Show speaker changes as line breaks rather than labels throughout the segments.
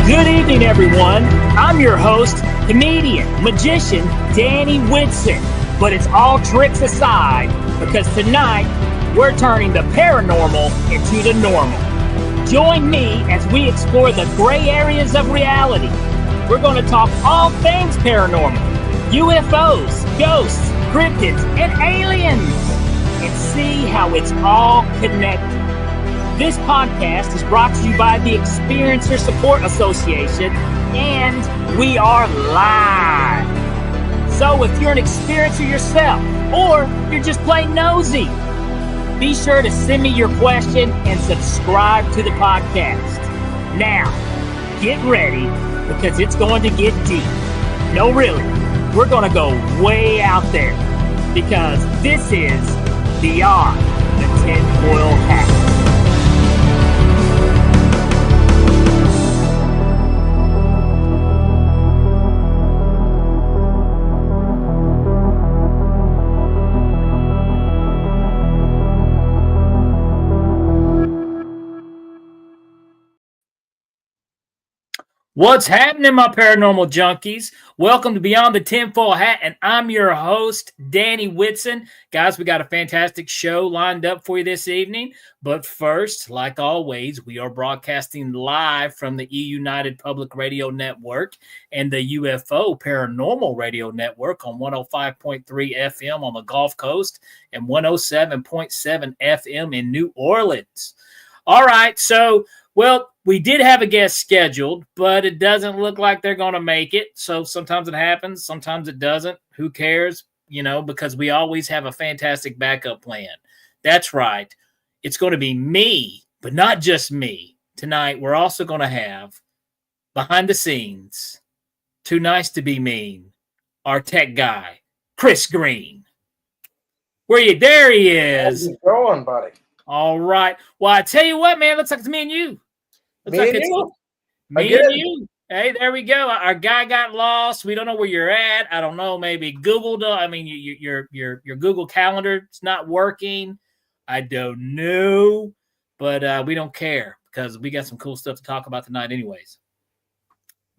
Good evening, everyone. I'm your host, comedian, magician, Danny Whitson. But it's all tricks aside, because tonight we're turning the paranormal into the normal. Join me as we explore the gray areas of reality. We're going to talk all things paranormal, UFOs, ghosts, cryptids, and aliens, and see how it's all connected. This podcast is brought to you by the Experiencer Support Association, and we are live. So if you're an experiencer yourself, or you're just plain nosy, be sure to send me your question and subscribe to the podcast. Now, get ready, because it's going to get deep. No, really, we're going to go way out there, because this is Beyond the Tinfoil Hat. What's happening, my paranormal junkies? Welcome to Beyond the Tinfoil Hat, and I'm your host, Danny Whitson. Guys, we got a fantastic show lined up for you this evening. But first, like always, we are broadcasting live from the E-United Public Radio Network and the UFO Paranormal Radio Network on 105.3 FM on the Gulf Coast and 107.7 FM in New Orleans. All right, so... well, we did have a guest scheduled, but it doesn't look like they're going to make it. So sometimes it happens, sometimes it doesn't. Who cares? You know, because we always have a fantastic backup plan. That's right. It's going to be me, but not just me. Tonight, we're also going to have, behind the scenes, too nice to be mean, our tech guy, Chris Green. Where you? There he is.
How's it going, buddy?
All right. Well, I tell you what, man, looks like it's me and you.
Me and you.
Me and you. Hey, there we go. Our guy got lost. We don't know where you're at. I don't know. Maybe Google. I mean, your Google Calendar is not working. I don't know, but we don't care because we got some cool stuff to talk about tonight, anyways.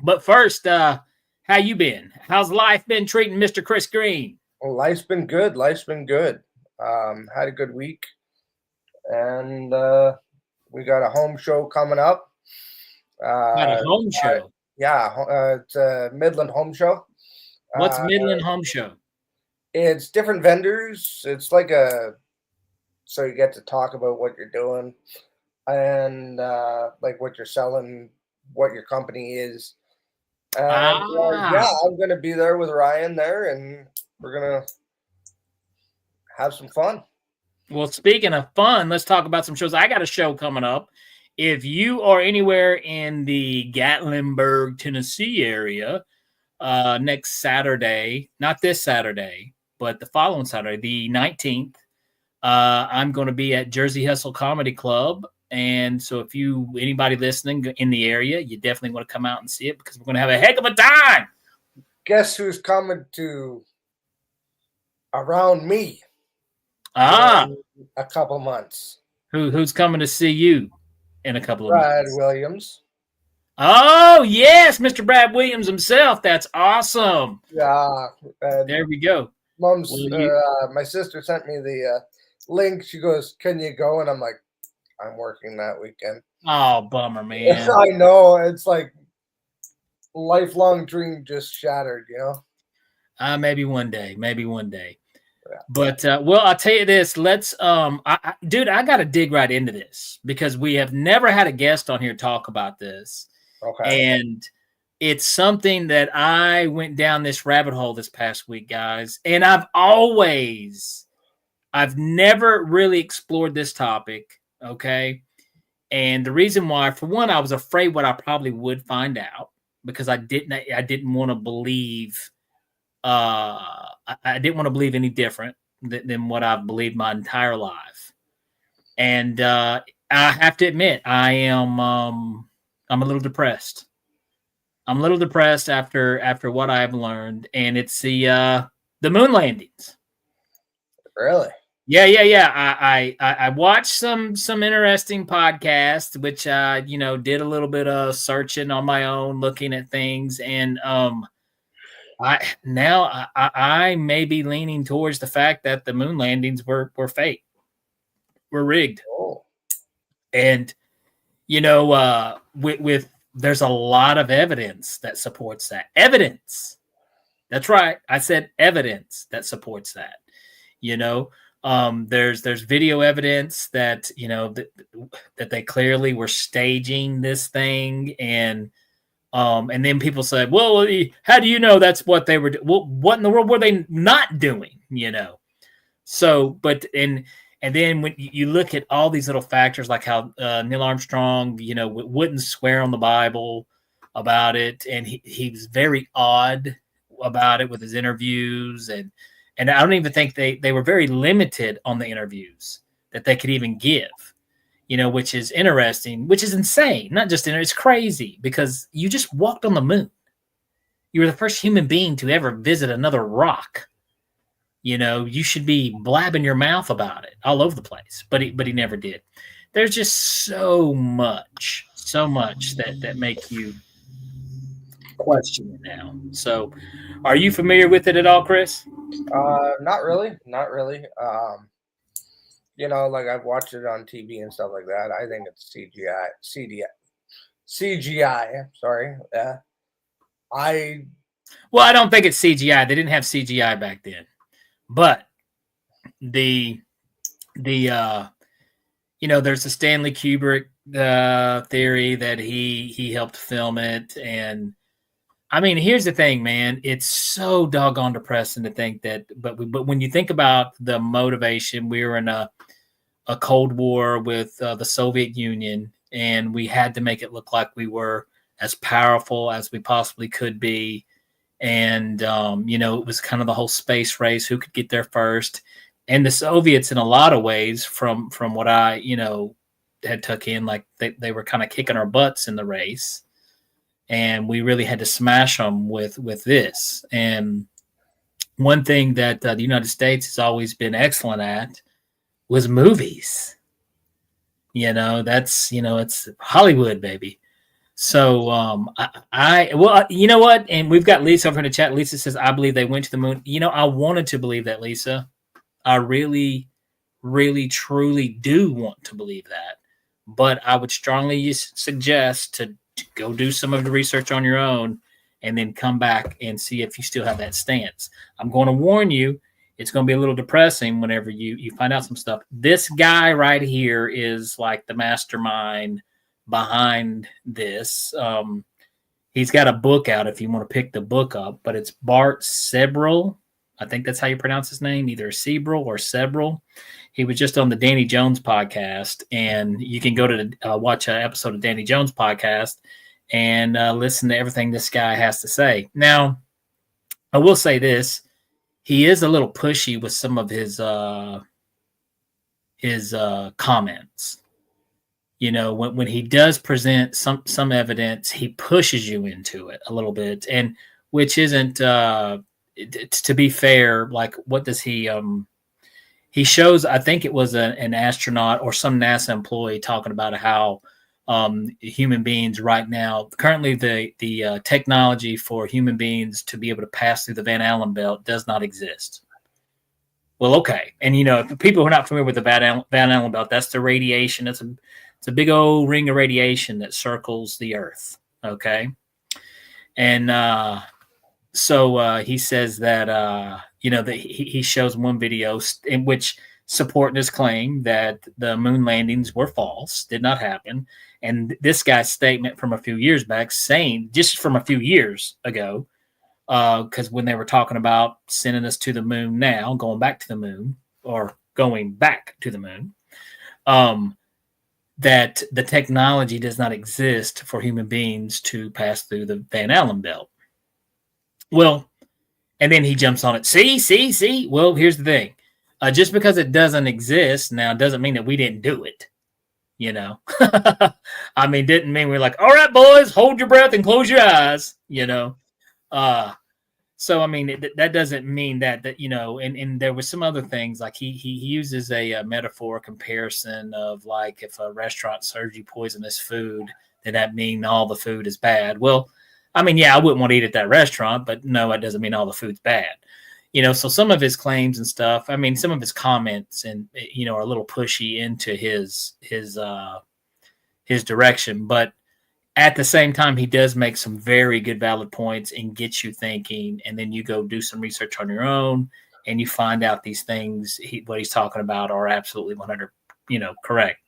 But first, how you been? How's life been treating Mr. Chris Green?
Well, life's been good. Had a good week, and we got a home show coming up.
Got a home show?
It's a Midland home show.
What's Midland home show?
It's different vendors. It's like so you get to talk about what you're doing and like what you're selling, what your company is. And I'm going to be there with Ryan there, and we're going to have some fun.
Well, speaking of fun, let's talk about some shows. I got a show coming up. If you are anywhere in the Gatlinburg, Tennessee area, next Saturday, not this Saturday, but the following Saturday, the 19th, I'm going to be at Jersey Hustle Comedy Club. And so if anybody listening in the area, you definitely want to come out and see it, because we're going to have a heck of a time.
Guess who's coming to around me?
A
couple months.
Who's coming to see you in a couple of months?
Brad Williams.
Oh, yes, Mr. Brad Williams himself. That's awesome.
Yeah.
There we go.
Mom's, my sister sent me the link. She goes, "Can you go?" And I'm like, "I'm working that weekend."
Oh, bummer, man.
I know. It's like lifelong dream just shattered, you know?
Maybe one day. Yeah. But, well, I'll tell you this. Let's, dude, I got to dig right into this, because we have never had a guest on here talk about this.
Okay.
And it's something that I went down this rabbit hole this past week, guys. And I've never really explored this topic. Okay. And the reason why, for one, I was afraid what I probably would find out, because I didn't want to believe, I didn't want to believe any different than what I've believed my entire life. And I have to admit, I'm a little depressed. I'm a little depressed after what I've learned, and it's the moon landings.
Really?
I watched some interesting podcasts, which did a little bit of searching on my own, looking at things, and I may be leaning towards the fact that the moon landings were fake, were rigged,
Oh,
and with there's a lot of evidence that supports that. Evidence. That's right. I said evidence that supports that. You know, there's video evidence that that they clearly were staging this thing, and then people say, well, how do you know that's what they were well, what in the world were they not doing, so and then when you look at all these little factors, like how Neil Armstrong wouldn't swear on the Bible about it, and he was very odd about it with his interviews, and I don't even think they were very limited on the interviews that they could even give, which is interesting, which is insane. Not just it's crazy because you just walked on the moon. You were the first human being to ever visit another rock. You should be blabbing your mouth about it all over the place, but he never did. There's just so much that make you question it now. So, are you familiar with it at all, Chris?
not really, not really. Like I've watched it on TV and stuff like that. I think it's CGI. Sorry.
Well, I don't think it's CGI. They didn't have CGI back then, but there's the Stanley Kubrick theory that he helped film it, and I mean, here's the thing, man. It's so doggone depressing to think that, but when you think about the motivation, we were in a Cold War with the Soviet Union, and we had to make it look like we were as powerful as we possibly could be. And, it was kind of the whole space race, who could get there first. And the Soviets, in a lot of ways, from what I, had took in, like they were kind of kicking our butts in the race. And we really had to smash them with this. And one thing that the United States has always been excellent at was movies. It's Hollywood, baby. So you know what? And we've got Lisa over in the chat. Lisa says, I believe they went to the moon. I wanted to believe that, Lisa. I really, really, truly do want to believe that. But I would strongly suggest to go do some of the research on your own and then come back and see if you still have that stance. I'm going to warn you, it's going to be a little depressing whenever you find out some stuff. This guy right here is like the mastermind behind this. He's got a book out if you want to pick the book up, but it's Bart Sebrel. I think that's how you pronounce his name, either Sebrel or Sebrel. He was just on the Danny Jones podcast, and you can go to watch an episode of Danny Jones podcast and listen to everything this guy has to say. Now, I will say this. He is a little pushy with some of his comments. When he does present some evidence, he pushes you into it a little bit, and which isn't to be fair. Like, what does he shows? I think it was an astronaut or some NASA employee talking about how human beings right now, currently the technology for human beings to be able to pass through the Van Allen belt does not exist. Well, okay. And, for people who are not familiar with the Van Allen belt, that's the radiation. It's a big old ring of radiation that circles the Earth. Okay. And so he says that, that he shows one video in which supporting his claim that the moon landings were false, did not happen. And this guy's statement from a few years back saying, just from a few years ago, because when they were talking about sending us to the moon now, going back to the moon, that the technology does not exist for human beings to pass through the Van Allen belt. Well, and then he jumps on it. See? Well, here's the thing. Just because it doesn't exist now doesn't mean that we didn't do it. I mean, didn't mean we're like, all right, boys, hold your breath and close your eyes, So, I mean, that doesn't mean that, and there was some other things, like he uses a metaphor comparison of, like, if a restaurant serves you poisonous food, then that mean all the food is bad. Well, I mean, yeah, I wouldn't want to eat at that restaurant, but no, it doesn't mean all the food's bad. So some of his claims and stuff, I mean, some of his comments and, are a little pushy into his direction, but at the same time, he does make some very good, valid points and gets you thinking. And then you go do some research on your own, and you find out these things. What he's talking about are absolutely 100, correct.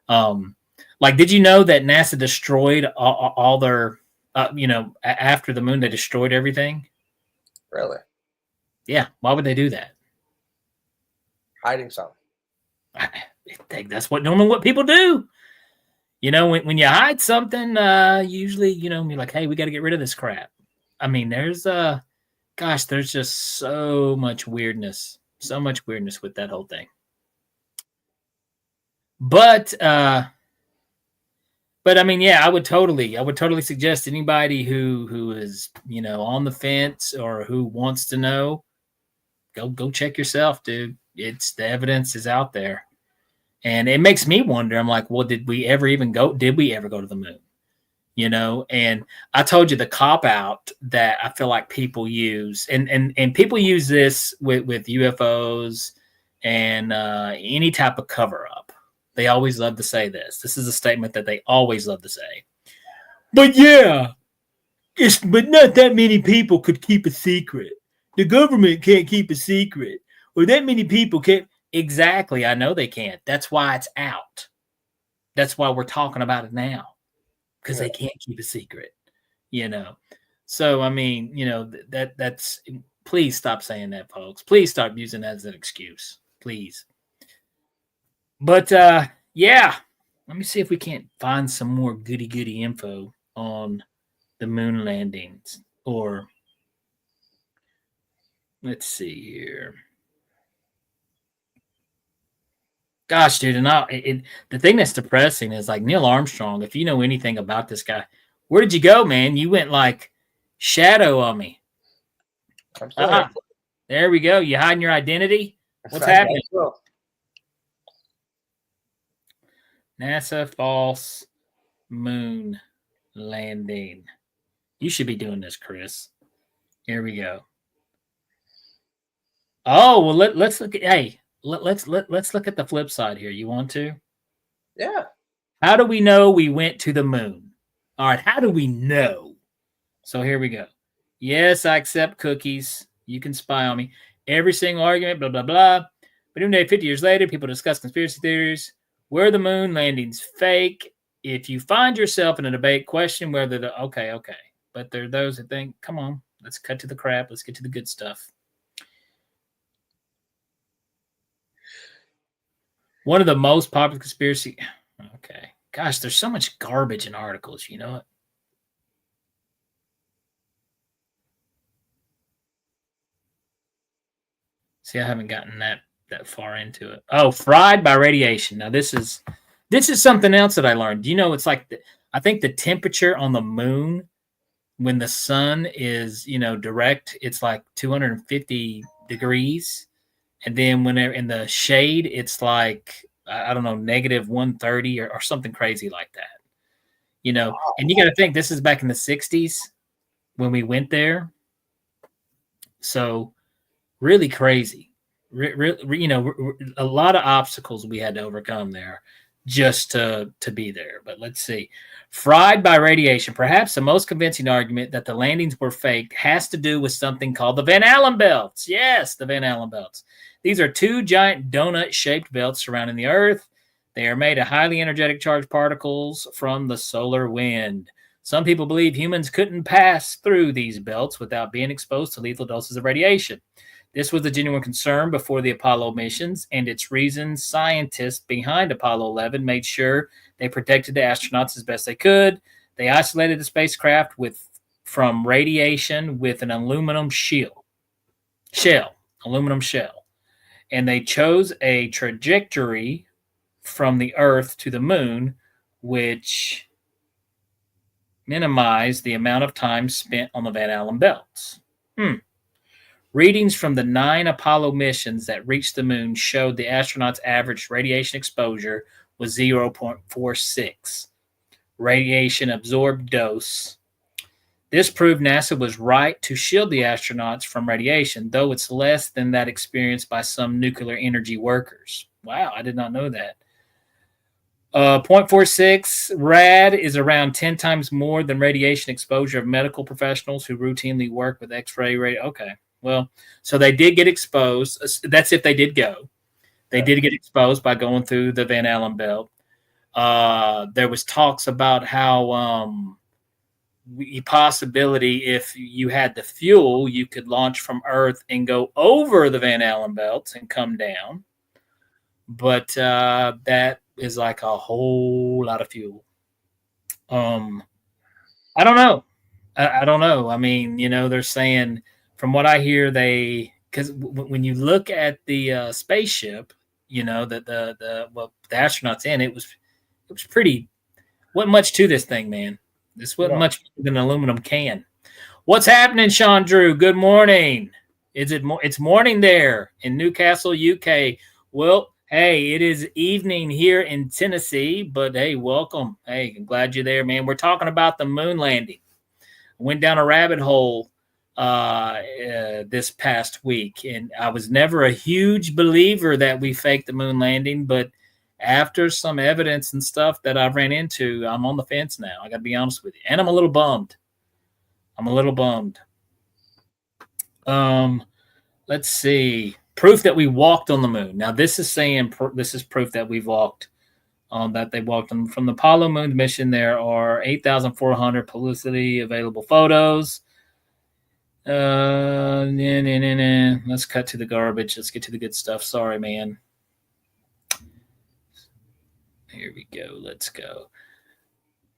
Like, did you know that NASA destroyed all their, after the moon, they destroyed everything?
Really?
Yeah. Why would they do that?
Hiding something.
I think that's normally what people do. When you hide something, usually, you're like, hey, we got to get rid of this crap. I mean, there's just so much weirdness with that whole thing. But I mean, yeah, I would totally suggest anybody who is, on the fence or who wants to know, go check yourself, dude. The evidence is out there. And it makes me wonder. I'm like, well, did we ever go to the moon? And I told you the cop out that I feel like people use, and people use this with UFOs and any type of cover up. They always love to say this. This is a statement that they always love to say. But yeah, but not that many people could keep a secret. The government can't keep a secret, or that many people can't. Exactly. I know they can't. That's why it's out. That's why we're talking about it now, because they can't keep a secret, So, I mean, that's, please stop saying that, folks. Please stop using that as an excuse, please. But, yeah, let me see if we can't find some more goody info on the moon landings, or let's see here. Gosh, dude, and the thing that's depressing is, like, Neil Armstrong, if you know anything about this guy, where did you go, man? You went like shadow on me. There we go. You hiding your identity? What's happening? NASA false moon landing. You should be doing this, Chris. Here we go. Oh, well, let's look at, hey, let's look at the flip side here. You want to?
Yeah.
How do we know we went to the moon? All right, how do we know? So here we go. Yes, I accept cookies. You can spy on me. Every single argument, blah, blah, blah. But even 50 years later, people discuss conspiracy theories. Were the moon landings fake? If you find yourself in a debate, question whether okay. But there are those that think, come on, let's cut to the crap. Let's get to the good stuff. One of the most popular conspiracy. Okay. Gosh, there's so much garbage in articles, you know it? See, I haven't gotten that far into it. Oh, fried by radiation. Now, this is something else that I learned. It's like, I think the temperature on the moon when the sun is, direct, it's like 250 degrees. And then when they're in the shade, it's like, I don't know, negative 130 or something crazy like that. And you got to think, this is back in the 60s when we went there. So really crazy. A lot of obstacles we had to overcome there just to be there. But let's see. Fried by radiation. Perhaps the most convincing argument that the landings were faked has to do with something called the Van Allen belts. Yes, the Van Allen belts. These are two giant donut-shaped belts surrounding the Earth. They are made of highly energetic charged particles from the solar wind. Some people believe humans couldn't pass through these belts without being exposed to lethal doses of radiation. This was a genuine concern before the Apollo missions, and its reasons scientists behind Apollo 11 made sure they protected the astronauts as best they could. They isolated the spacecraft from radiation with an aluminum shell, and they chose a trajectory from the Earth to the moon, which minimized the amount of time spent on the Van Allen belts. Readings from the 9 Apollo missions that reached the moon showed the astronauts' average radiation exposure was 0.46 radiation absorbed dose. This proved NASA was right to shield the astronauts from radiation, though it's less than that experienced by some nuclear energy workers. Wow, I did not know that. 0.46 rad is around 10 times more than radiation exposure of medical professionals who routinely work with X-ray radio. Okay, well, so they did get exposed. That's if they did go. They did get exposed by going through the Van Allen belt. There was talks about how possibility if you had the fuel, you could launch from Earth and go over the Van Allen belts and come down. But that is like a whole lot of fuel. I don't know. I don't know. I mean, they're saying, from what I hear, because when you look at the spaceship, that the astronauts in, it was pretty. Wasn't much to this thing, man. This wasn't much than an aluminum can. What's happening, Sean Drew? Good morning. It's morning there in Newcastle, UK. Well, hey, it is evening here in Tennessee, but hey, welcome. Hey, I'm glad you're there, man. We're talking about the moon landing. I went down a rabbit hole this past week, and I was never a huge believer that we faked the moon landing, but after some evidence and stuff that I've ran into, I'm on the fence now. I got to be honest with you. And I'm a little bummed. Let's see. Proof that we walked on the moon. Now, this is saying this is proof that we've walked, that they walked on. From the Apollo moon mission, there are 8,400 publicly available photos. Let's cut to the garbage. Let's get to the good stuff. Sorry, man. Here we go. Let's go.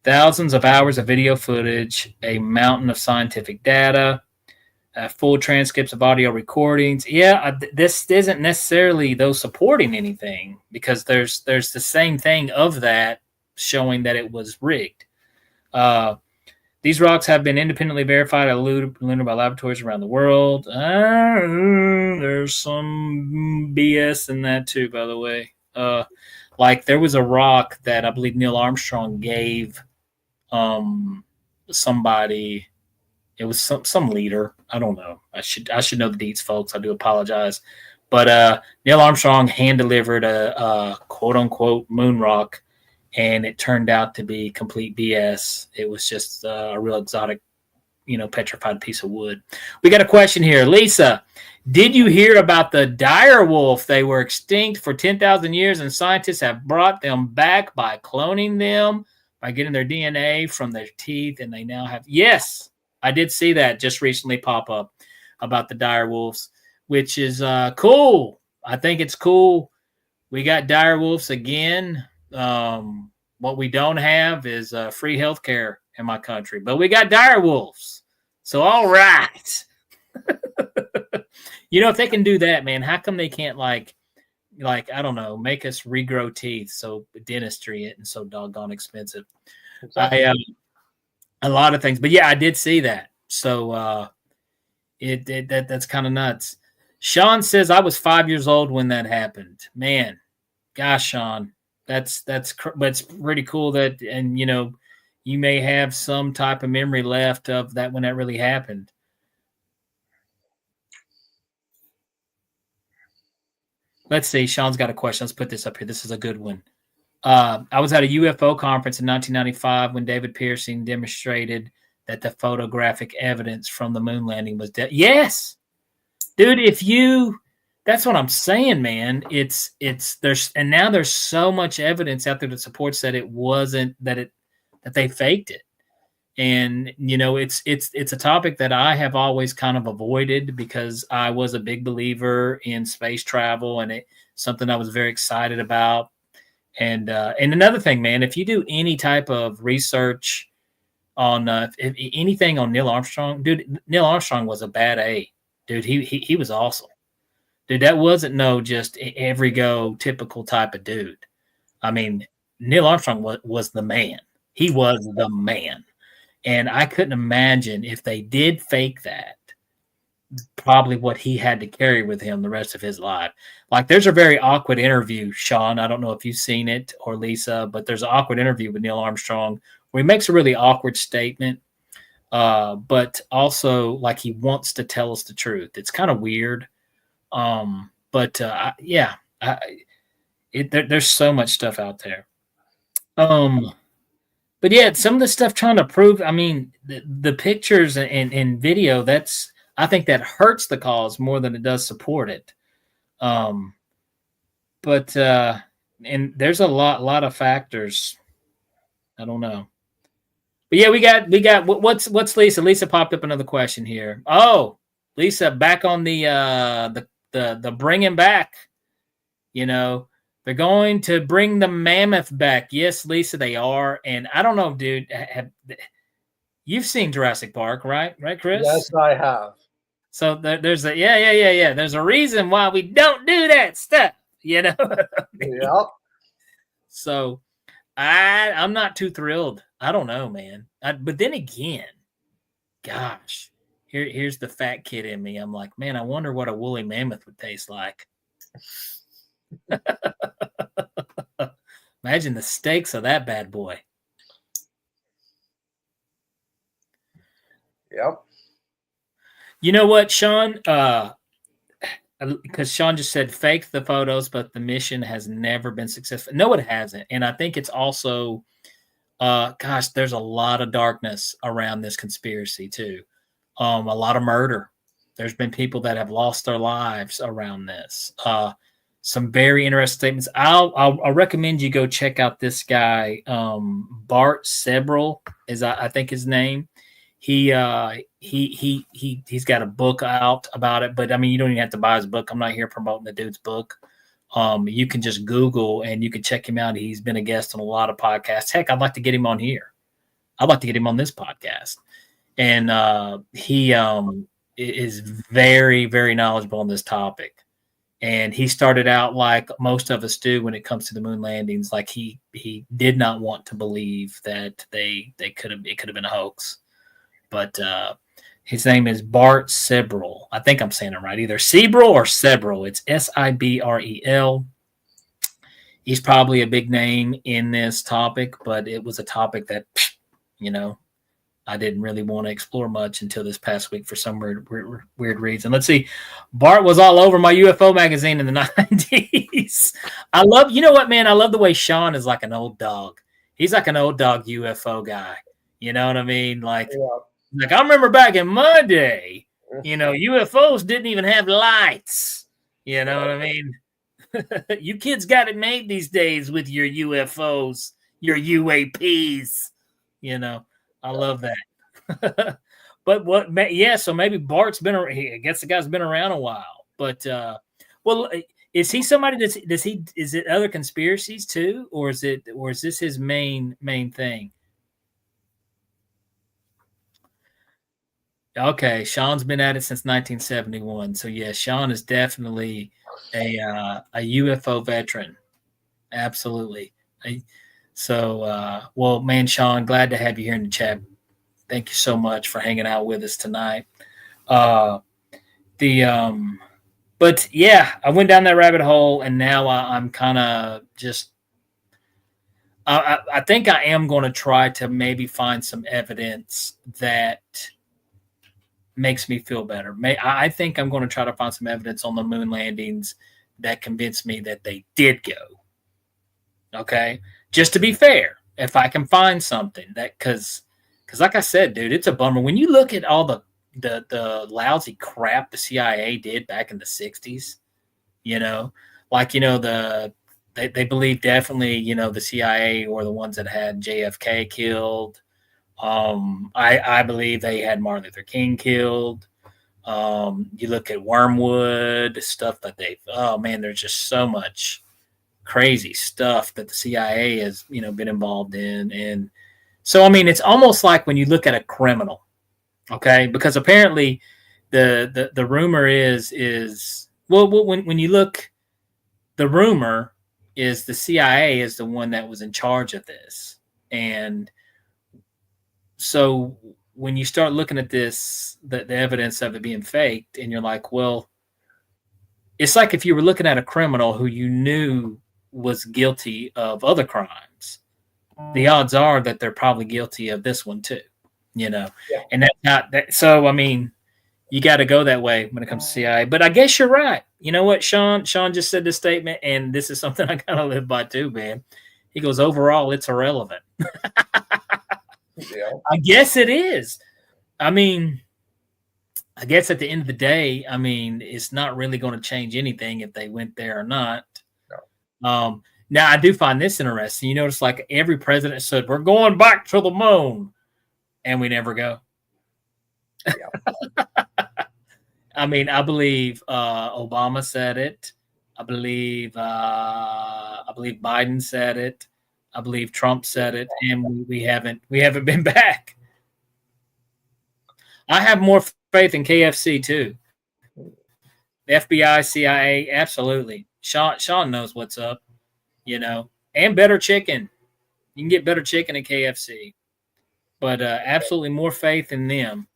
Thousands of hours of video footage, a mountain of scientific data, full transcripts of audio recordings. Yeah, this isn't necessarily, though, supporting anything, because there's the same thing of that showing that it was rigged. These rocks have been independently verified at lunar by laboratories around the world. There's some BS in that too, by the way. Like, there was a rock that I believe Neil Armstrong gave somebody. It was some leader. I don't know. I should know the deets, folks. I do apologize. But Neil Armstrong hand-delivered a quote-unquote moon rock, and it turned out to be complete BS. It was just a real exotic, petrified piece of wood. We got a question here. Lisa, did you hear about the dire wolf? They were extinct for 10,000 years, and scientists have brought them back by cloning them, by getting their DNA from their teeth, and they now have... Yes, I did see that just recently pop up about the dire wolves, which is cool. I think it's cool. We got dire wolves again. What we don't have is free healthcare in my country, but we got dire wolves. So, all right. If they can do that, man, how come they can't like, I don't know, make us regrow teeth so dentistry isn't so doggone expensive? Exactly. A lot of things, but yeah, I did see that. So that's kind of nuts. Sean says I was 5 years old when that happened. Man, gosh, Sean, that's pretty cool that, and you may have some type of memory left of that when that really happened. Let's see. Sean's got a question. Let's put this up here. This is a good one. I was at a UFO conference in 1995 when David Pearson demonstrated that the photographic evidence from the moon landing was dead. Yes, dude. That's what I'm saying, man. Now there's so much evidence out there that supports that it wasn't that they faked it. And it's a topic that I have always kind of avoided because I was a big believer in space travel, and it's something I was very excited about. And another thing, man, if you do any type of research on anything on Neil Armstrong, dude, Neil Armstrong was a bad A, dude. He was awesome, dude. That wasn't no just every go typical type of dude. I mean, Neil Armstrong was the man. He was the man. And I couldn't imagine if they did fake that,
probably what he had to carry with him the rest of his life. Like, there's a very awkward interview, Sean. I don't know if you've seen it, or Lisa, but there's an awkward interview with Neil Armstrong where he makes a really awkward statement, but also like he wants to tell us the truth. It's kind of weird. There's so much stuff out there. But yeah, some of the stuff trying to prove, I mean, the pictures and video, I think that hurts the cause more than it does support it. And there's a lot of factors. I don't know. But yeah, we got what's Lisa? Lisa popped up another question here. Oh, Lisa, back on the bringing back, they're going to bring the mammoth back. Yes, Lisa, they are. And I don't know, dude. You've seen Jurassic Park, right? Right, Chris?
Yes, I have.
So there's a There's a reason why we don't do that stuff,
Yep.
So I'm not too thrilled. I don't know, man. But then again, gosh, here's the fat kid in me. I'm like, man, I wonder what a woolly mammoth would taste like. Imagine the steaks of that bad boy.
Yep.
You know what, Sean? Because Sean just said fake the photos, but the mission has never been successful. No, it hasn't. And I think it's also, there's a lot of darkness around this conspiracy too. A lot of murder. There's been people that have lost their lives around this. Some very interesting statements. I'll recommend you go check out this guy, Bart Sebrel is I think his name. He's got a book out about it, but I mean, you don't even have to buy his book. I'm not here promoting the dude's book. You can just Google and you can check him out. He's been a guest on a lot of podcasts. Heck, I'd like to get him on here. I'd like to get him on this podcast. And he is very, very knowledgeable on this topic. And he started out like most of us do when it comes to the moon landings. Like he did not want to believe that it could have been a hoax. But his name is Bart Sebrel. I think I'm saying it right. Either Sebrel or Sebrel. It's Sibrel. He's probably a big name in this topic, but it was a topic that, I didn't really want to explore much until this past week for some weird reason. Let's see. Bart was all over my UFO magazine in the 90s. I love the way Sean is like an old dog. He's like an old dog UFO guy. You know what I mean? Like I remember back in my day, UFOs didn't even have lights. You know what I mean? You kids got it made these days with your UFOs, your UAPs, I love that. But so maybe Bart's been around. I guess the guy's been around a while. But is he somebody is it other conspiracies too, or is this his main thing? Okay, Sean's been at it since 1971. So yeah, Sean is definitely a UFO veteran. Absolutely. Well, man, Sean, glad to have you here in the chat. Thank you so much for hanging out with us tonight. But yeah, I went down that rabbit hole, and now I'm kind of just. I think I am going to try to maybe find some evidence that makes me feel better. I think I'm going to try to find some evidence on the moon landings that convince me that they did go. Okay. Just to be fair, if I can find something because like I said, dude, it's a bummer. When you look at all the lousy crap the CIA did back in the 60s, they believe definitely, the CIA were the ones that had JFK killed. I believe they had Martin Luther King killed. You look at Wormwood, stuff that there's just so much crazy stuff that the CIA has, been involved in. And so, I mean, it's almost like when you look at a criminal, okay, because apparently the rumor is when you look, the rumor is the CIA is the one that was in charge of this. And so when you start looking at this, the evidence of it being faked, and you're like, well, it's like if you were looking at a criminal who you knew was guilty of other crimes, the odds are that they're probably guilty of this one too,
Yeah.
And that's not that. So, I mean, you got to go that way when it comes to CIA. But I guess you're right. You know what, Sean? Sean just said this statement, and this is something I kind of live by too, man. He goes, overall, it's irrelevant.
Yeah.
I guess it is. I mean, I guess at the end of the day, I mean, it's not really going to change anything if they went there or not.
No.
Now, I do find this interesting. You notice, like, every president said, we're going back to the moon, and we never go.
Yeah.
I mean, I believe Obama said it. I believe Biden said it. I believe Trump said it, and we haven't been back. I have more faith in KFC too. The FBI, CIA, absolutely. Sean knows what's up, and better chicken. You can get better chicken at KFC, but absolutely more faith in them.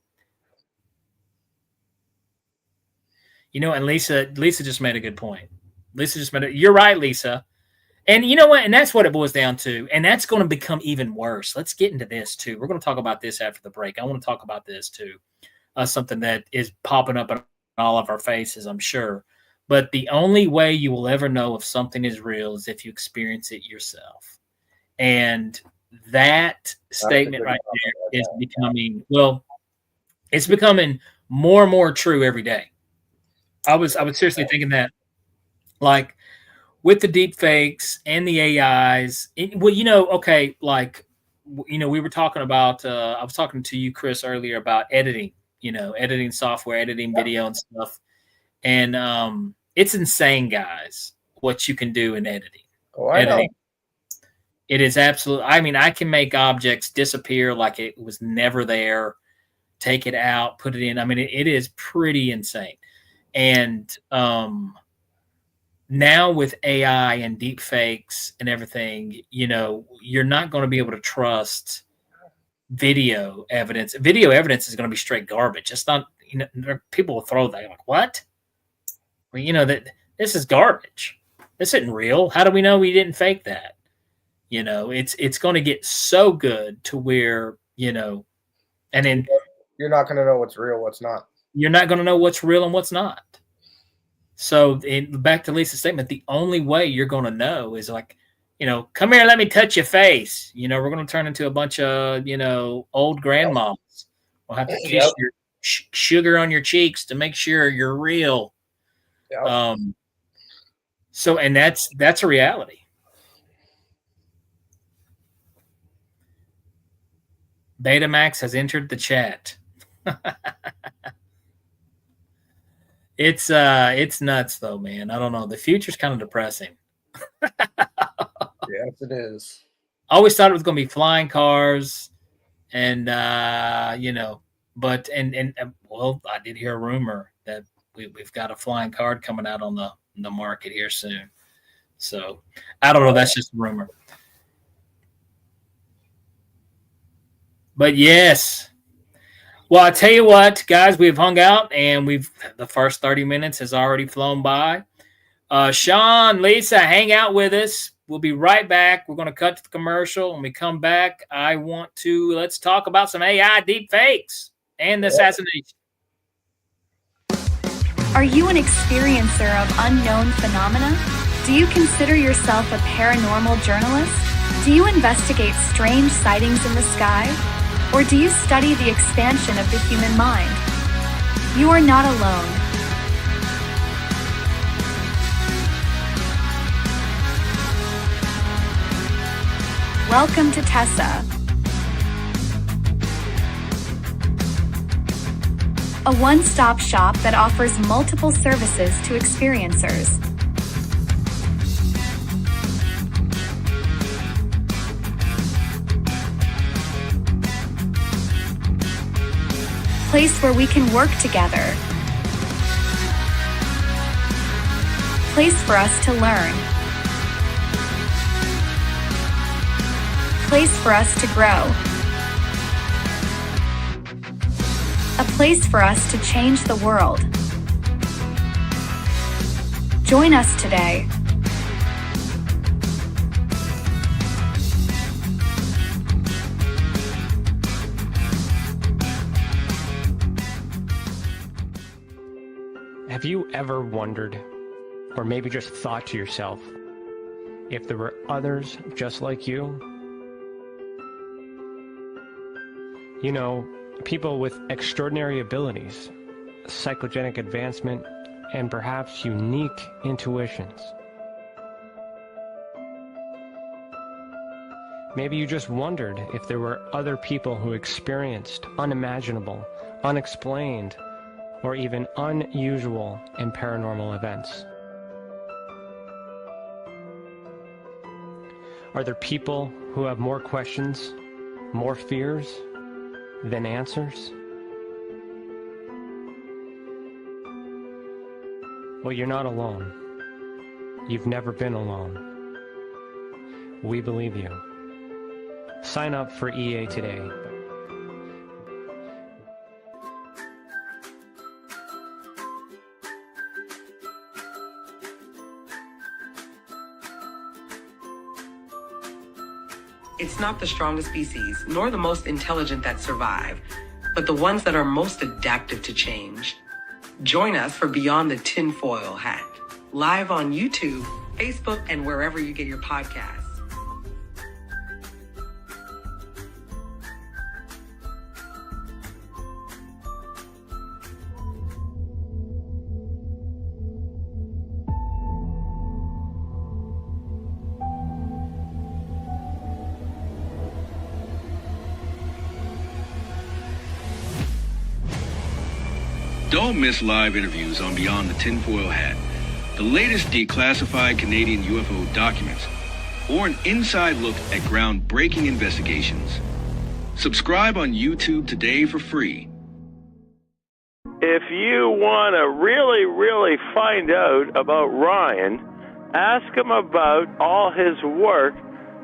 And Lisa just made a good point. You're right, Lisa. And you know what? And that's what it boils down to. And that's going to become even worse. Let's get into this too. We're going to talk about this after the break. I want to talk about this too. Something that is popping up in all of our faces, I'm sure. But the only way you will ever know if something is real is if you experience it yourself. And that statement right there is becoming, it's becoming more and more true every day. I was seriously thinking that, like, with the deep fakes and the AIs, we were talking about, I was talking to you, Chris, earlier about editing, editing software, editing video and stuff. And it's insane, guys, what you can do in editing.
Oh, I know.
It is absolutely, I mean, I can make objects disappear like it was never there, take it out, put it in. I mean, it is pretty insane. And now with AI and deep fakes and everything, you're not going to be able to trust video evidence. Video evidence is going to be straight garbage. It's not, people will throw that. Like, what? Well, that this is garbage. This isn't real. How do we know we didn't fake that? It's going to get so good to where, and then
you're not going to know what's real, what's not.
You're not going to know what's real and what's not. So back to Lisa's statement, the only way you're going to know is like, come here, let me touch your face. We're going to turn into a bunch of, old grandmas. We'll have to kiss your sugar on your cheeks to make sure you're real. Yep. So, and that's a reality. Betamax has entered the chat. It's nuts though, man. I don't know. The future's kind of depressing.
Yes, it is.
I always thought it was going to be flying cars, and but well, I did hear a rumor that we've got a flying car coming out on the market here soon. So I don't know. That's just a rumor. But yes. Well, I tell you what, guys, we've hung out and the first 30 minutes has already flown by. Sean, Lisa, hang out with us. We'll be right back. We're going to cut to the commercial. When we come back, let's talk about some AI deep fakes and the assassination.
Are you an experiencer of unknown phenomena? Do you consider yourself a paranormal journalist? Do you investigate strange sightings in the sky? Or do you study the expansion of the human mind? You are not alone. Welcome to Tessa, a one-stop shop that offers multiple services to experiencers. Place where we can work together. Place for us to learn. Place for us to grow. place for us to change the world. Join us today.
Have you ever wondered, or maybe just thought to yourself, if there were others just like you? You know, people with extraordinary abilities, psychogenic advancement, and perhaps unique intuitions. Maybe you just wondered if there were other people who experienced unimaginable, unexplained, or even unusual and paranormal events. Are there people who have more questions, more fears than answers? Well, you're not alone. You've never been alone. We believe you. Sign up for EA today.
It's not the strongest species, nor the most intelligent that survive, but the ones that are most adaptive to change. Join us for Beyond the Tinfoil Hat, live on YouTube, Facebook, and wherever you get your podcasts.
Don't miss live interviews on Beyond the Tinfoil Hat, the latest declassified Canadian UFO documents, or an inside look at groundbreaking investigations. Subscribe on YouTube today for free.
If you want to really find out about Ryan, ask him about all his work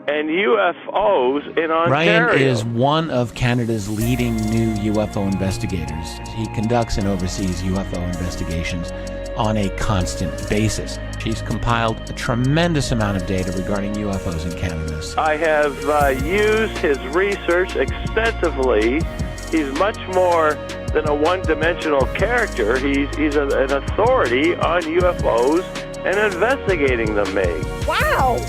and UFOs in Ontario.
Ryan is one of Canada's leading new UFO investigators. He conducts and oversees UFO investigations on a constant basis. He's compiled a tremendous amount of data regarding UFOs in Canada.
I have used his research extensively. He's much more than a one-dimensional character. He's an authority on UFOs and investigating them, Meg.
Wow!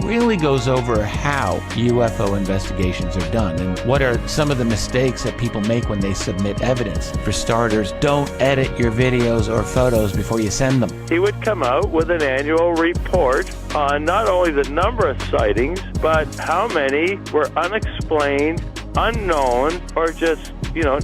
Really goes over how UFO investigations are done and what are some of the mistakes that people make when they submit evidence. For starters, don't edit your videos or photos before you send them.
He would come out with an annual report on not only the number of sightings, but how many were unexplained, unknown, or just,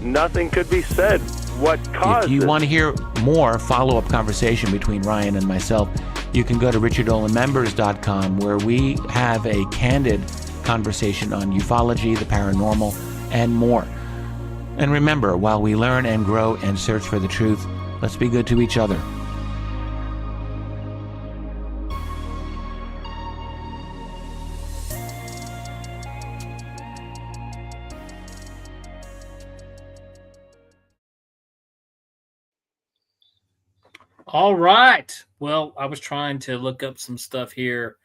nothing could be said. What caused it?
If you want to hear more follow-up conversation between Ryan and myself, you can go to richardolanmembers.com, where we have a candid conversation on ufology, the paranormal, and more. And remember, while we learn and grow and search for the truth, let's be good to each other.
All right. Well, I was trying to look up some stuff here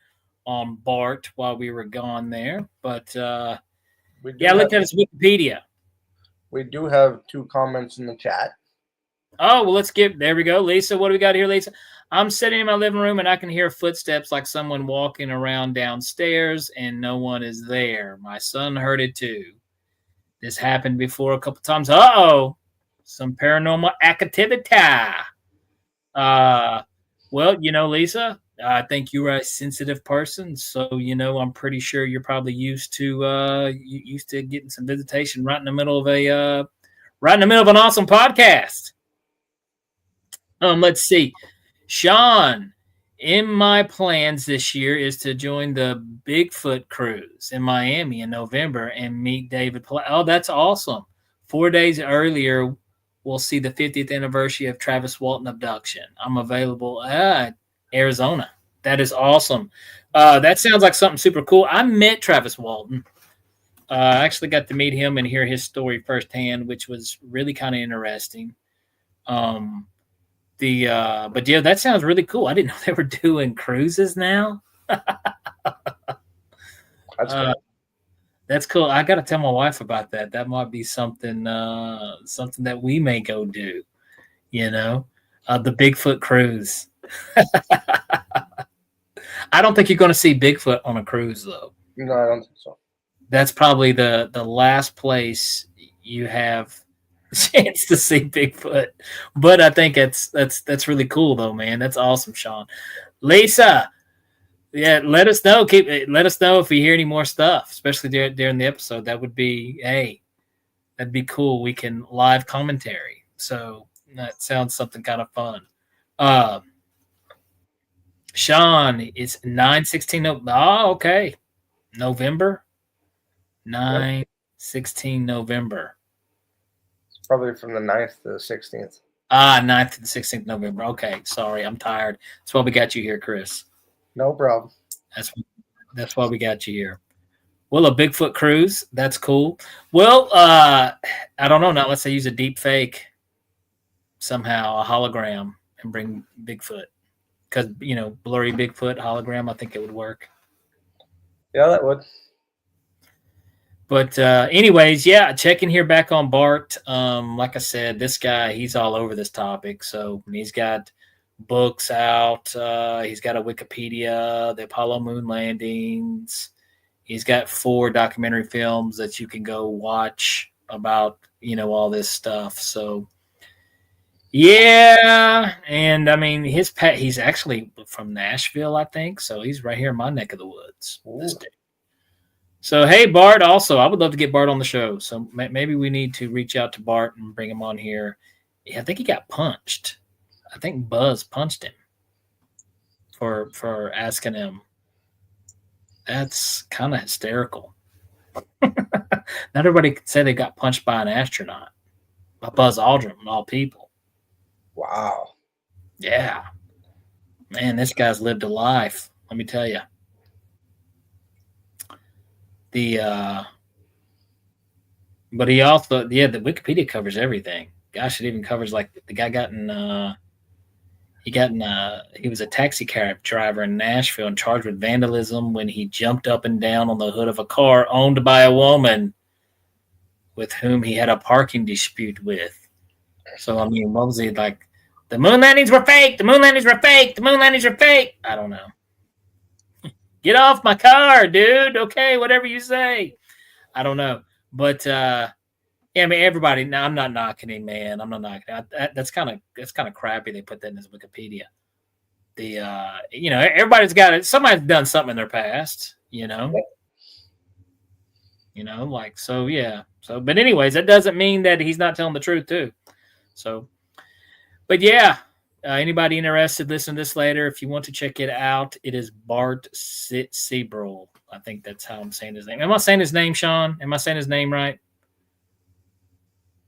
on Bart while we were gone there, but look at his Wikipedia.
We do have 2 comments in the chat.
Oh, well, there we go. Lisa, what do we got here, Lisa? I'm sitting in my living room and I can hear footsteps like someone walking around downstairs and no one is there. My son heard it too. This happened before a couple times. Uh-oh. Some paranormal activity. Well, Lisa, I think you're a sensitive person, so I'm pretty sure you're probably used to getting some visitation right in the middle of an awesome podcast. Let's see, Sean. In my plans this year is to join the Bigfoot cruise in Miami in November and meet David. Oh, that's awesome! 4 days earlier, we'll see the 50th anniversary of Travis Walton abduction. I'm available at Arizona. That is awesome. That sounds like something super cool. I met Travis Walton I actually got to meet him and hear his story firsthand, which was really kind of interesting. But yeah, that sounds really cool. I didn't know they were doing cruises now.
That's cool.
That's cool. I got to tell my wife about that. That might be something that we may go do. The Bigfoot cruise. I don't think you're going to see Bigfoot on a cruise, though.
No, I don't think so.
That's probably the last place you have a chance to see Bigfoot. But I think that's really cool, though, man. That's awesome, Sean. Lisa, yeah, let us know. Let us know if you hear any more stuff, especially during the episode. That'd be cool. We can live commentary. So that sounds something kind of fun. Sean, it's 9/16. Oh, okay. November. 9/16 November.
It's probably from the 9th to the 16th.
9th to the 16th November. Okay, sorry, I'm tired. That's why we got you here, Chris.
No problem.
That's why we got you here. Well, a Bigfoot cruise, that's cool. Well, I don't know. Now let's say use a deep fake somehow, a hologram, and bring Bigfoot. Because, blurry Bigfoot hologram, I think it would work.
Yeah, that would.
But anyways, yeah, checking here back on Bart. Like I said, this guy, he's all over this topic. So he's got books out. He's got a Wikipedia, the Apollo moon landings. He's got 4 documentary films that you can go watch about, all this stuff. So, yeah. And I mean, he's actually from Nashville, I think. So he's right here in my neck of the woods. This day. So, hey, Bart, also, I would love to get Bart on the show. So maybe we need to reach out to Bart and bring him on here. Yeah, I think he got punched. I think Buzz punched him for asking him. That's kind of hysterical. Not everybody could say they got punched by an astronaut, by Buzz Aldrin, of all people.
Wow.
Yeah. Man, this guy's lived a life, let me tell you. But he also, the Wikipedia covers everything. Gosh, it even covers like the guy he was a taxi cab driver in Nashville and charged with vandalism when he jumped up and down on the hood of a car owned by a woman with whom he had a parking dispute with. So, I mean, what was he like? The moon landings were fake. The moon landings were fake. The moon landings were fake. I don't know. Get off my car, dude. Okay, whatever you say. I don't know. But, yeah, I mean, everybody. Now, I'm not knocking him, man. I'm not knocking him. That's kind of crappy. They put that in his Wikipedia. Everybody's got it. Somebody's done something in their past. So yeah. So, but anyways, that doesn't mean that he's not telling the truth too. So, but yeah. Anybody interested, listen to this later. If you want to check it out, it is Bart Seabrel. I think that's how I'm saying his name. Am I saying his name, Sean? Am I saying his name right?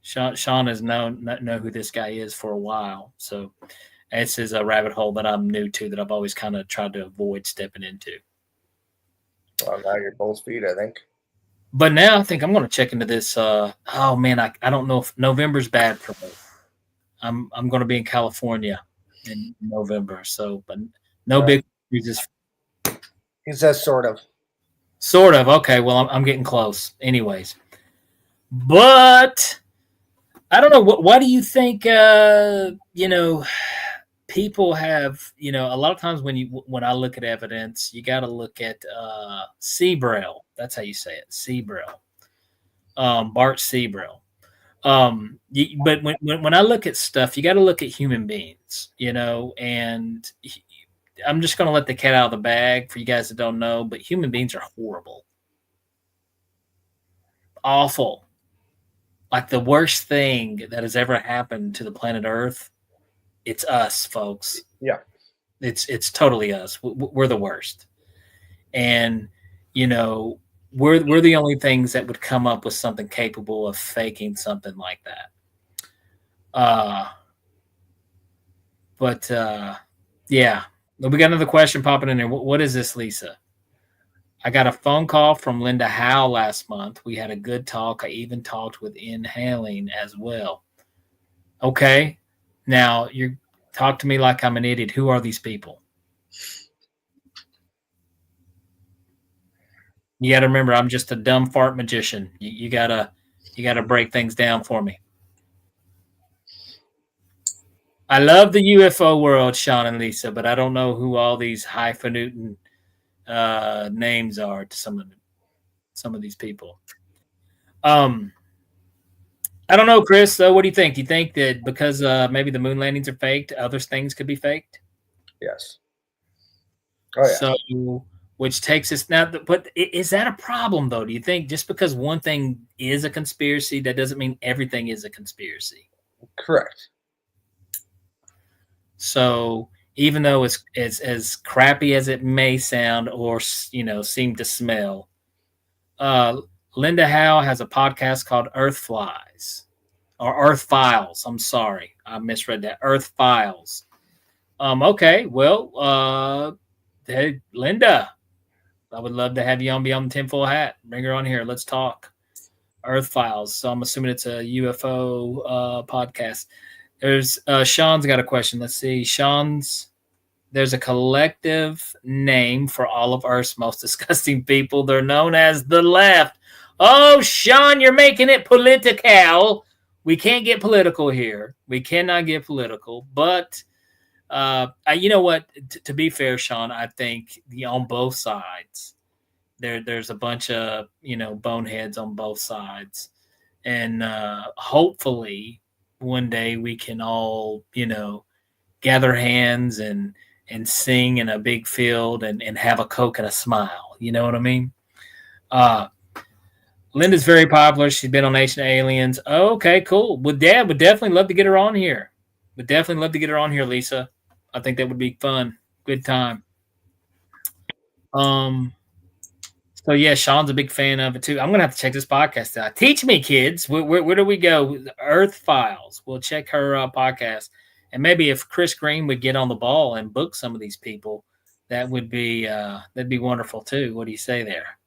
Sean has know who this guy is for a while. So this is a rabbit hole that I'm new to, that I've always kind of tried to avoid stepping into.
Well, now you're both feet, I think.
But now I think I'm going to check into this. Oh, man, I don't know if November's bad for me. I'm going to be in California in November, so but no big cruises.
He says sort of.
Sort of. Okay, well, I'm getting close. Anyways, but I don't know. Why do you think? People have. A lot of times when I look at evidence, you got to look at Seabrel. That's how you say it, Seabrel. Bart Seabrel. But when I look at stuff, you got to look at human beings, and I'm just going to let the cat out of the bag for you guys that don't know, but human beings are horrible. Awful. Like the worst thing that has ever happened to the planet Earth, it's us, folks.
Yeah.
It's totally us. We're the worst. And, we're the only things that would come up with something capable of faking something like that. Yeah. We got another question popping in there. What is this, Lisa? I got a phone call from Linda Howe last month. We had a good talk. I even talked with Inhaling as well. Okay. Now, you talk to me like I'm an idiot. Who are these people? You got to remember, I'm just a dumb fart magician. You gotta break things down for me. I love the UFO world, Sean and Lisa, but I don't know who all these highfalutin names are to some of these people. I don't know, Chris. So, what do you think? Do you think that because maybe the moon landings are faked, other things could be faked?
Yes. Oh yeah.
So, which takes us now. But is that a problem, though? Do you think just because one thing is a conspiracy, that doesn't mean everything is a conspiracy?
Correct.
So, even though it's as crappy as it may sound, or seem to smell, Linda Howe has a podcast called Earth Flies or Earth Files. I'm sorry, I misread that. Earth Files. Okay, well, hey, Linda, I would love to have you on Beyond the Tinfoil Hat. Bring her on here. Let's talk Earth Files. So I'm assuming it's a UFO podcast. There's Sean's got a question. Let's see. There's a collective name for all of Earth's most disgusting people. They're known as the left. Oh, Sean, you're making it political. We can't get political here. We cannot get political. But you know what? To be fair, Sean, I think on both sides, there's a bunch of boneheads on both sides, and hopefully one day we can all gather hands and sing in a big field and have a Coke and a smile. You know what I mean? Linda's very popular. She's been on Ancient Aliens. Oh, okay, cool. Would definitely love to get her on here. Would definitely love to get her on here, Lisa. I think that would be fun. Good time. So yeah, Sean's a big fan of it too. I'm gonna have to check this podcast out. Teach me, kids. Where do we go? Earth Files. We'll check her podcast, and maybe if Chris Green would get on the ball and book some of these people, that'd be wonderful too. What do you say there?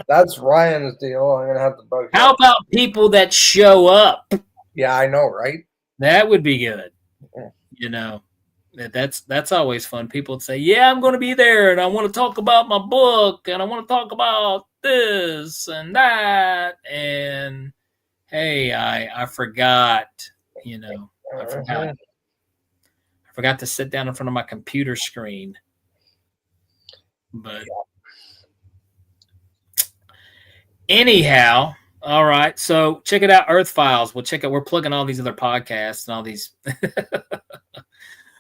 That's Ryan's deal. I'm gonna have to bug.
How about people that show up?
Yeah, I know, right?
That would be good.
Yeah.
That's always fun. People would say, "Yeah, I'm going to be there, and I want to talk about my book, and I want to talk about this and that." And hey, I forgot. I forgot to sit down in front of my computer screen. But anyhow, all right. So check it out, Earth Files. We're plugging all these other podcasts and all these.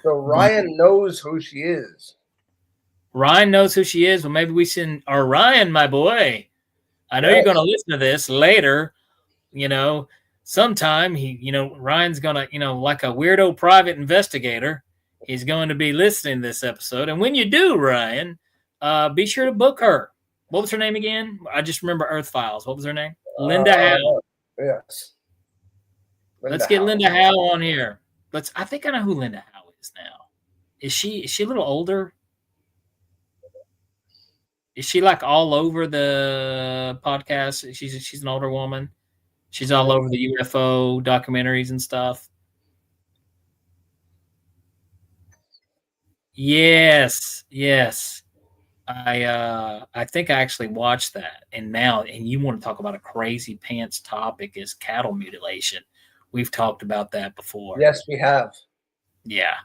So Ryan knows who she is.
Ryan knows who she is. Well, maybe we send our Ryan, my boy. I know you're going to listen to this later. Sometime Ryan's going to, like a weirdo private investigator, he's going to be listening to this episode. And when you do, Ryan, be sure to book her. What was her name again? I just remember Earth Files. What was her name? Linda Howe.
Yes.
Let's get Linda Howe on here. I think I know who Linda Howe is now. Is she a little older? Is she like all over the podcast? She's an older woman. She's all over the UFO documentaries and stuff. Yes. I think I actually watched that. And you want to talk about a crazy pants topic is cattle mutilation. We've talked about that before.
Yes, we have.
Yeah.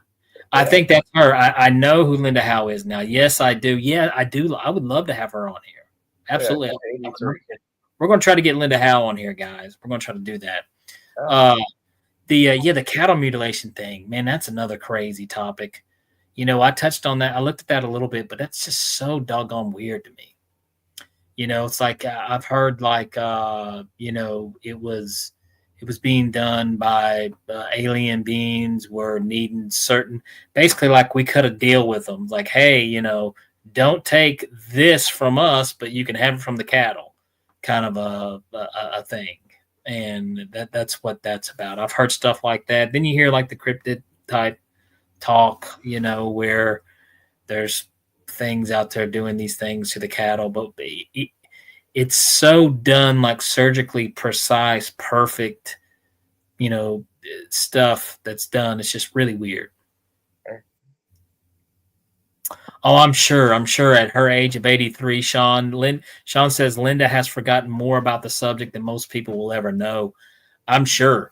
I think that's her. I know who Linda Howe is now. Yes, I do. Yeah, I do. I would love to have her on here. Absolutely. Yeah, we're going to try to get Linda Howe on here, guys. We're going to try to do that. The cattle mutilation thing, man, that's another crazy topic. I touched on that. I looked at that a little bit, but that's just so doggone weird to me. It's like I've heard it was being done by alien beings were needing certain, basically like we cut a deal with them. Like, hey, don't take this from us, but you can have it from the cattle, kind of a thing. And that's what that's about. I've heard stuff like that. Then you hear like the cryptid type talk, where there's things out there doing these things to the cattle, but it's so done like surgically precise, perfect, stuff that's done. It's just really weird. Oh, I'm sure at her age of 83, Sean says Linda has forgotten more about the subject than most people will ever know. I'm sure.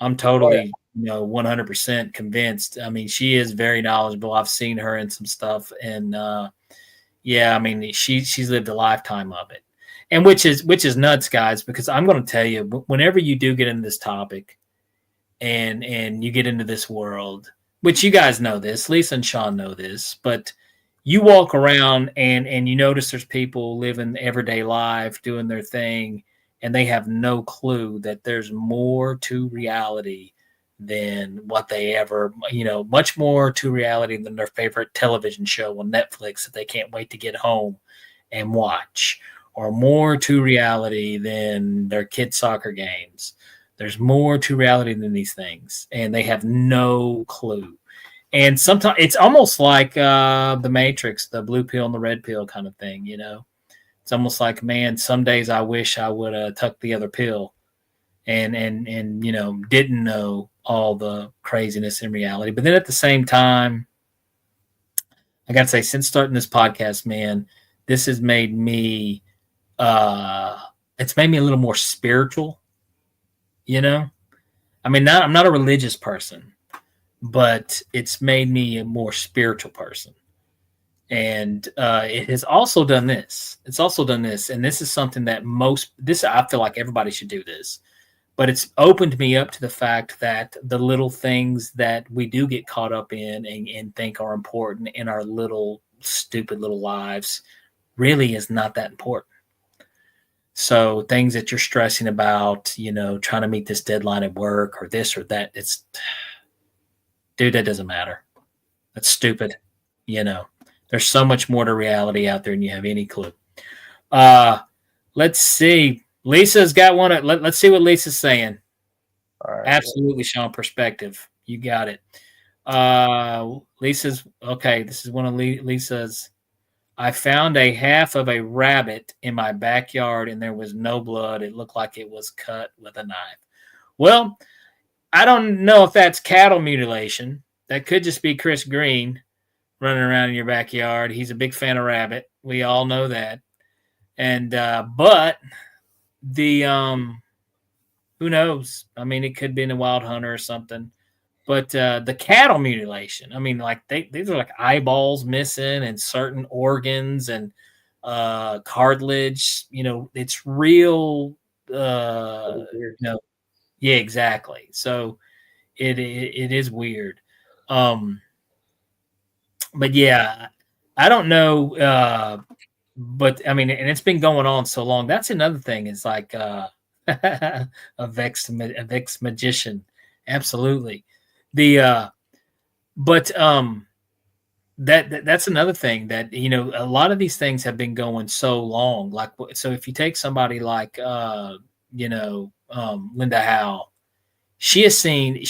I'm totally, 100% convinced. I mean, she is very knowledgeable. I've seen her in some stuff, and yeah, I mean, she's lived a lifetime of it, and which is nuts, guys. Because I'm going to tell you, whenever you do get into this topic, and you get into this world, which you guys know this, Lisa and Sean know this, but you walk around and you notice there's people living everyday life, doing their thing, and they have no clue that there's more to reality than what they ever, much more to reality than their favorite television show on Netflix that they can't wait to get home and watch, or more to reality than their kids' soccer games. There's more to reality than these things, and they have no clue. And sometimes it's almost like the Matrix, the blue pill and the red pill kind of thing, It's almost like, man, some days I wish I would have tucked the other pill and didn't know all the craziness in reality. But then at the same time, I got to say, since starting this podcast, man, this has made me, it's made me a little more spiritual, I mean, I'm not a religious person, but it's made me a more spiritual person. And it has also done this. It's also done this. And this is something that I feel like everybody should do this. But it's opened me up to the fact that the little things that we do get caught up in and think are important in our little stupid little lives really is not that important. So things that you're stressing about, trying to meet this deadline at work or this or that, dude, that doesn't matter. That's stupid. There's so much more to reality out there than you have any clue. Let's see. Lisa's got one. Let's see what Lisa's saying.
All right.
Absolutely, Sean. Perspective. You got it. Lisa's okay. This is one of Lisa's. I found a half of a rabbit in my backyard, and there was no blood. It looked like it was cut with a knife. Well, I don't know if that's cattle mutilation. That could just be Chris Green running around in your backyard. He's a big fan of rabbit. We all know that. And but the who knows? I mean, it could be in a wild hunter or something. But the cattle mutilation, I mean, like these are like eyeballs missing and certain organs and cartilage. It's real. Yeah, exactly. So it is weird. But yeah, I don't know. But I mean, and it's been going on so long. That's another thing. It's like a vexed magician. Absolutely. That's another thing that, a lot of these things have been going so long. Like, so if you take somebody like, Linda Howe, she's seen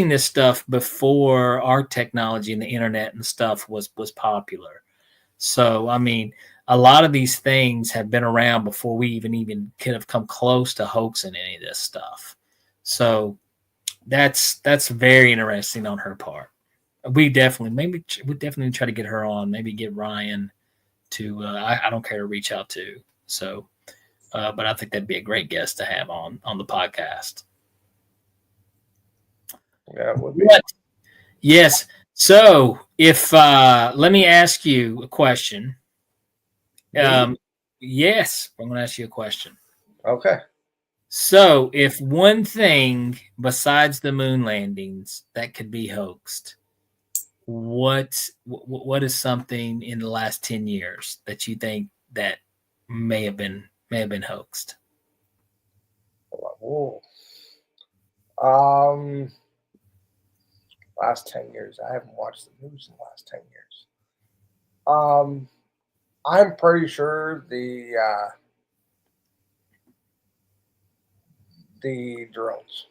this stuff before our technology and the internet and stuff was popular. So, I mean, a lot of these things have been around before we even could have come close to hoaxing any of this stuff. So that's very interesting on her part. We definitely try to get her on, maybe get Ryan to, I don't care to reach out to. So, but I think that'd be a great guest to have on the podcast.
Yeah, it would be.
Yes. So if, let me ask you a question. Yes, I'm going to ask you a question.
Okay.
So if one thing besides the moon landings that could be hoaxed, what is something in the last 10 years that you think that may have been hoaxed?
Whoa. Last 10 years. I haven't watched the news in the last 10 years. I'm pretty sure the drones.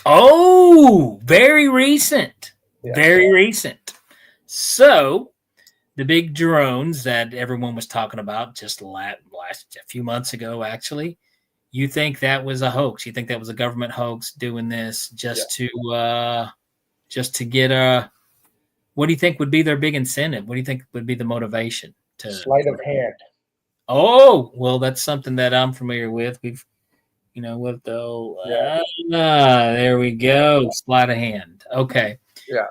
Oh, very recent.
Yeah.
Very recent. So the big drones that everyone was talking about just last a few months ago, actually, you think that was a hoax? You think that was a government hoax doing this just to get a? What do you think would be their big incentive? What do you think would be the motivation to
Sleight of hand.
Oh, well, that's something that I'm familiar with. We've, with the there we go, sleight of hand. Okay.
Yeah.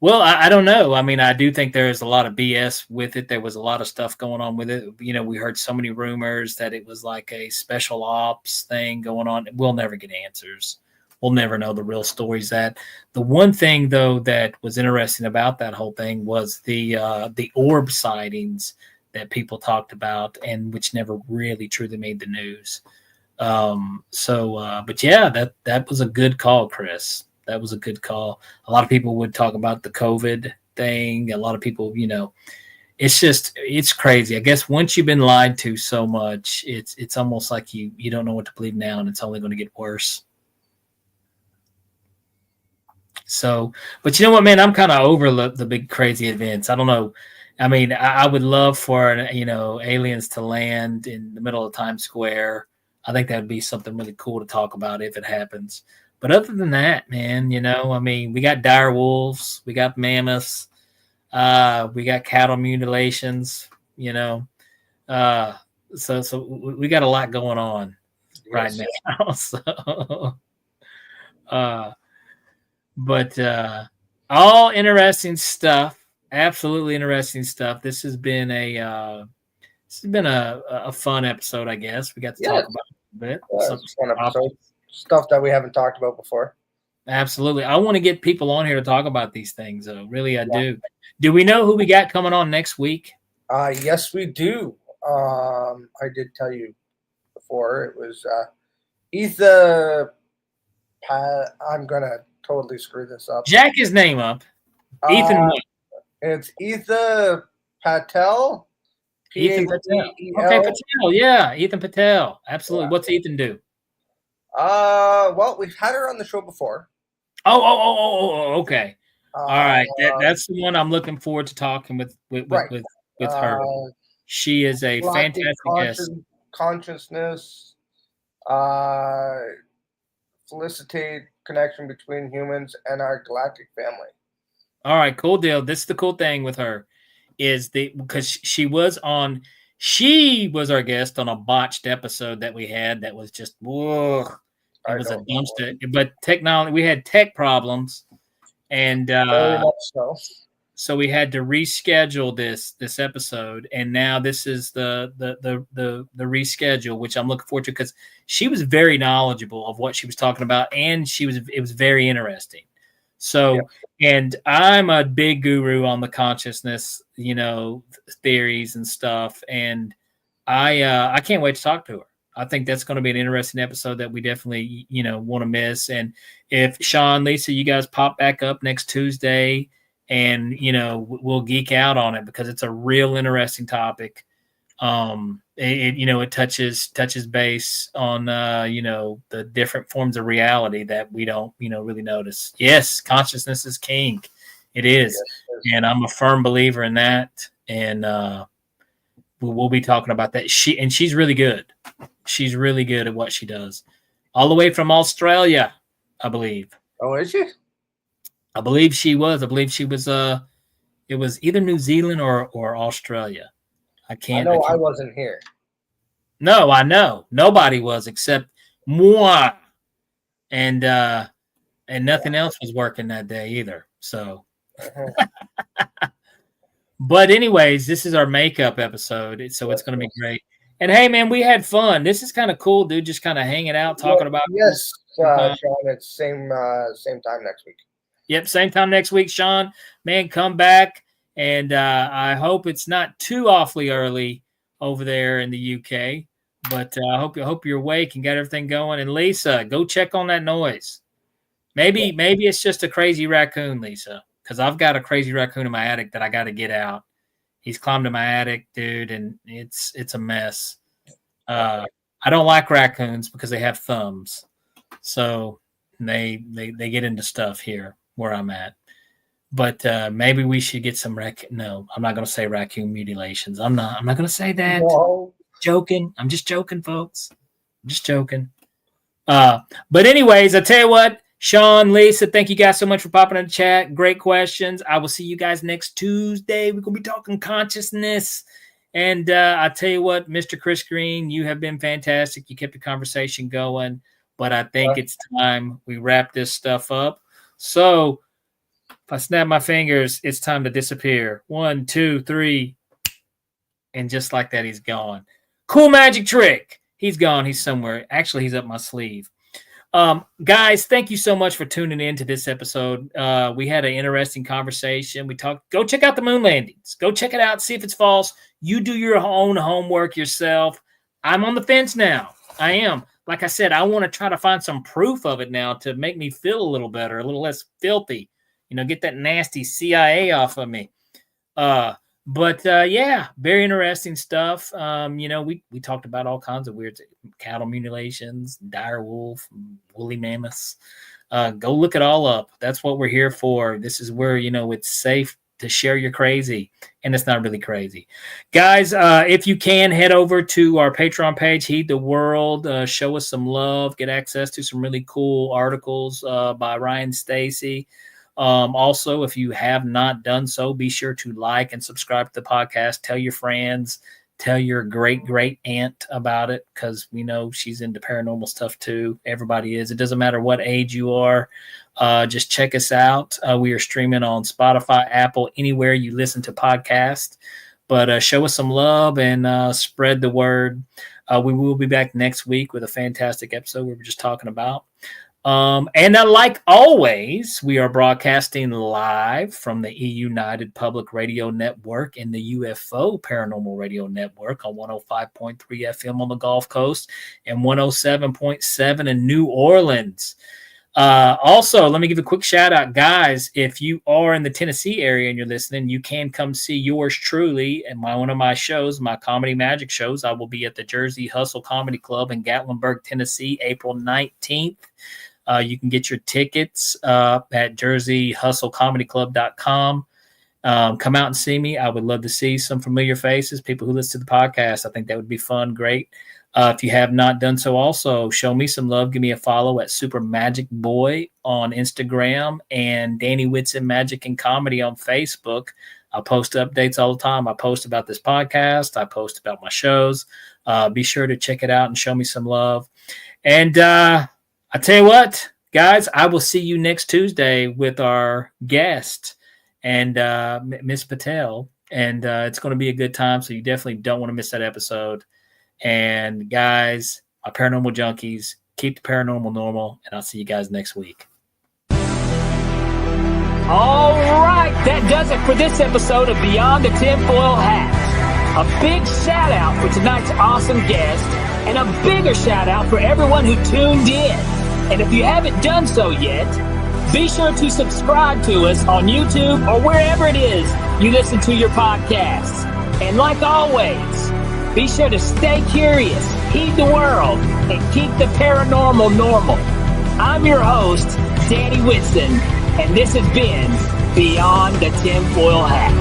Well, I don't know. I mean, I do think there's a lot of BS with it. There was a lot of stuff going on with it. We heard so many rumors that it was like a special ops thing going on. We'll never get answers. We'll never know the real stories. That the one thing though that was interesting about that whole thing was the orb sightings that people talked about and which never really truly made the news. But yeah, that was a good call, Chris. That was a good call. A lot of people would talk about the COVID thing. A lot of people, it's crazy. I guess once you've been lied to so much, it's almost like you don't know what to believe now, and it's only going to get worse. So, but you know what, man, I'm kind of over the big crazy events. I don't know. I mean, I would love for, aliens to land in the middle of Times Square. I think that would be something really cool to talk about if it happens. But other than that, man, I mean, we got dire wolves, we got mammoths, we got cattle mutilations, so we got a lot going on right now. So, but all interesting stuff, absolutely interesting stuff. This has been a fun episode, I guess. We got to talk about it a bit.
Yeah, it's a fun episode. Stuff that we haven't talked about before.
Absolutely. I want to get people on here to talk about these things, though. Really, I do. Do we know who we got coming on next week?
Yes, we do. I did tell you before. It was I'm going to totally screw this up.
Jack his name up. Ethan.
It's Ethan Patel.
Ethan Patel. Okay, Patel. Yeah, Ethan Patel. Absolutely. Yeah. What's Ethan do?
Well, we've had her on the show before.
Oh, okay. All right. That's the one I'm looking forward to talking with her. She is a fantastic guest.
Consciousness, felicitate connection between humans and our galactic family.
All right, cool deal. This is the cool thing with her is because she was our guest on a botched episode that we had that was just whoa. It was a dumpster, but technology. We had tech problems, and
very much so.
So we had to reschedule this episode, and now this is the reschedule, which I'm looking forward to because she was very knowledgeable of what she was talking about, and it was very interesting. So, and I'm a big guru on the consciousness, theories and stuff, and I can't wait to talk to her. I think that's going to be an interesting episode that we definitely, want to miss. And if Sean, Lisa, you guys pop back up next Tuesday and, we'll geek out on it because it's a real interesting topic. It touches base on, the different forms of reality that we don't, really notice. Yes. Consciousness is king. It is. Yes. And I'm a firm believer in that. And, we'll be talking about that. She's really good. She's really good at what she does. All the way from Australia, I believe.
Oh, is she?
I believe she was. It was either New Zealand or Australia. I
wasn't here.
No, I know. Nobody was except moi. And nothing else was working that day either. So But anyways, this is our makeup episode, so it's going to be great. And hey, man, we had fun. This is kind of cool, dude. Just kind of hanging out, talking about.
Yes, Sean. It's same time next week.
Yep, same time next week, Sean. Man, come back, and I hope it's not too awfully early over there in the UK. But I hope you're awake and got everything going. And Lisa, go check on that noise. Maybe it's just a crazy raccoon, Lisa. Because I've got a crazy raccoon in my attic that I got to get out. He's climbed in my attic, dude, and it's a mess. I don't like raccoons because they have thumbs, so they get into stuff here where I'm at. But maybe we should get some No, I'm not going to say raccoon mutilations. I'm not going to say that.
Whoa.
Joking. I'm just joking, folks. I'm just joking. But anyways, I tell you what, Sean, Lisa, thank you guys so much for popping in the chat. Great questions. I will see you guys next Tuesday. We're going to be talking consciousness. And I tell you what, Mr. Chris Green, you have been fantastic. You kept the conversation going. But I think it's time we wrap this stuff up. So if I snap my fingers, it's time to disappear. 1, 2, 3. And just like that, he's gone. Cool magic trick. He's gone. He's somewhere. Actually, he's up my sleeve. Guys, thank you so much for tuning in to this episode. We had an interesting conversation. We talked. Go check out the moon landings. Go check it out. See if it's false. You do your own homework yourself. I'm on the fence now. I am. Like I said, I want to try to find some proof of it now to make me feel a little better, a little less filthy. Get that nasty CIA off of me. But yeah, very interesting stuff. We talked about all kinds of weird cattle mutilations, dire wolf, woolly mammoths. Go look it all up. That's what we're here for. This is where, it's safe to share your crazy, and it's not really crazy. Guys, if you can, head over to our Patreon page, Heed the World. Show us some love. Get access to some really cool articles by Ryan Stacy. Also, if you have not done so, be sure to like and subscribe to the podcast. Tell your friends, tell your great aunt about it, because we know she's into paranormal stuff too. Everybody is. It doesn't matter what age you are. Just check us out. We are streaming on Spotify, Apple, anywhere you listen to podcasts. But show us some love and spread the word. We will be back next week with a fantastic episode we were just talking about. And like always, we are broadcasting live from the United Public Radio Network and the UFO Paranormal Radio Network on 105.3 FM on the Gulf Coast and 107.7 in New Orleans. Also, let me give a quick shout out, guys. If you are in the Tennessee area and you're listening, you can come see yours truly at one of my shows, my comedy magic shows. I will be at the Jersey Hustle Comedy Club in Gatlinburg, Tennessee, April 19th. You can get your tickets at jerseyhustlecomedyclub.com. Come out and see me. I would love to see some familiar faces, people who listen to the podcast. I think that would be fun. Great. If you have not done so also, show me some love. Give me a follow at Super Magic Boy on Instagram and Danny Whitson Magic and Comedy on Facebook. I post updates all the time. I post about this podcast. I post about my shows. Be sure to check it out and show me some love. And I tell you what, guys, I will see you next Tuesday with our guest and Miss Patel. And it's going to be a good time, so you definitely don't want to miss that episode. And guys, my paranormal junkies, keep the paranormal normal, and I'll see you guys next week.
All right, that does it for this episode of Beyond the Tinfoil Hat. A big shout out for tonight's awesome guest, and a bigger shout out for everyone who tuned in. And if you haven't done so yet, be sure to subscribe to us on YouTube or wherever it is you listen to your podcasts. And like always, be sure to stay curious, heed the world, and keep the paranormal normal. I'm your host, Danny Whitson, and this has been Beyond the Tinfoil Hat.